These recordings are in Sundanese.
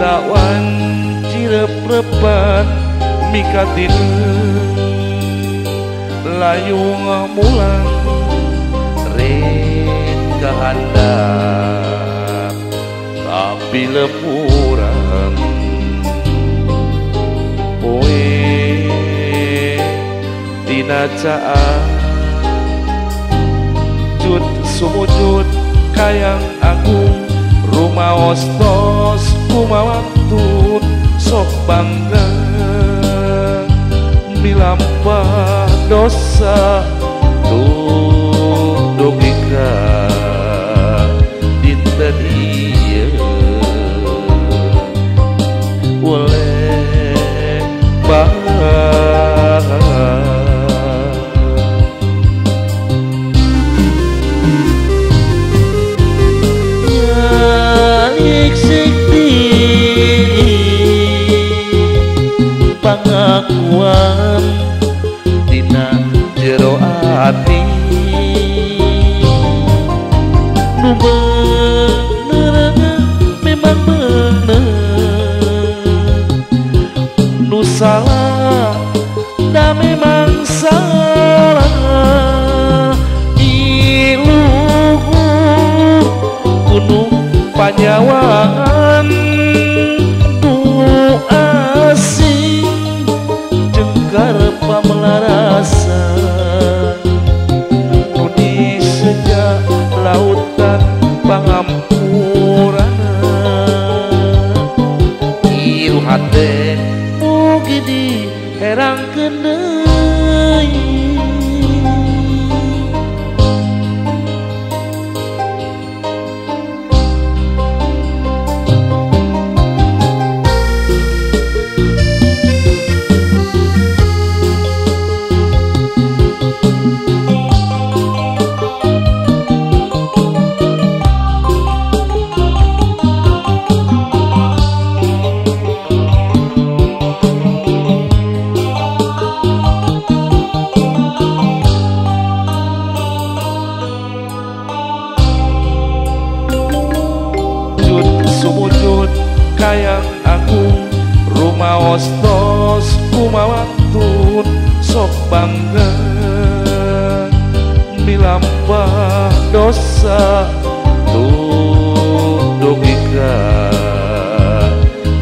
tawan cireprepan mikatin layung mulang rek kahandap tapi lepuran poe tina caan jut sumujud kayang agung rumaos tos kumawantun sok bangga milampah dosa tuh dogika dinten ieu oleh bahar nyalik sikti pangakuan dina jero ati nu bener memang bener nu salah da memang salah iluhur gunung panyawangan nu asing jengkar pamelarasan nu di sejak lautan pangampurana ieu hate mugi di herangkeun deui sumujud kayang agung rumaos tos kumawantun sok bangga milampah dosa tuh dogika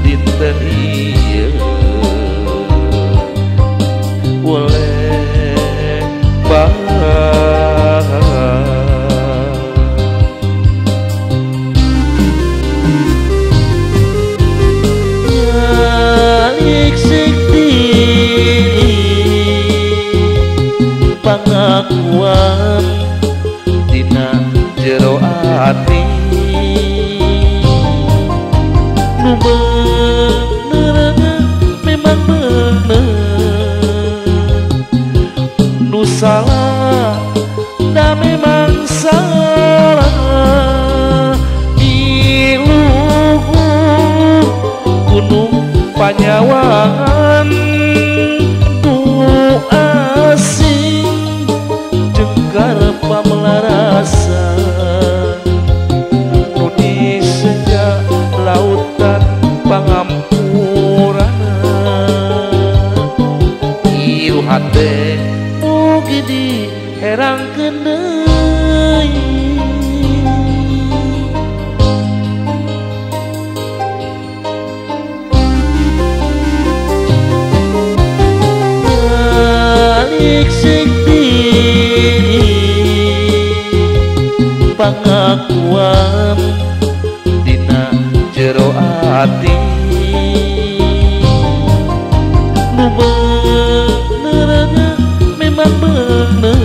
dinten ieu oleh bahar pangakuan dina jero ati nu bener memang bener nu salah da memang salah iluhur gunung panyawangan nu asing jengkar pamelarasan nu di sejak lautan pangampurana ieu hate mugi di herangkeun deui nyalik sikti pangakuan dina jero ati nu bener memang bener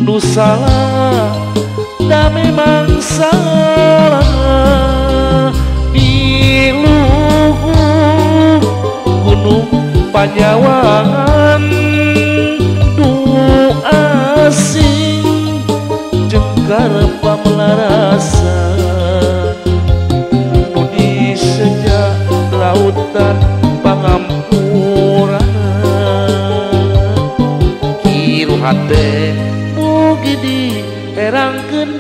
nu salah da memang salah iluhur gunung panyawangan nu asing jengkar pamelarasan nu di sejak lautan pangampurana kieu hate mugi di herangkeun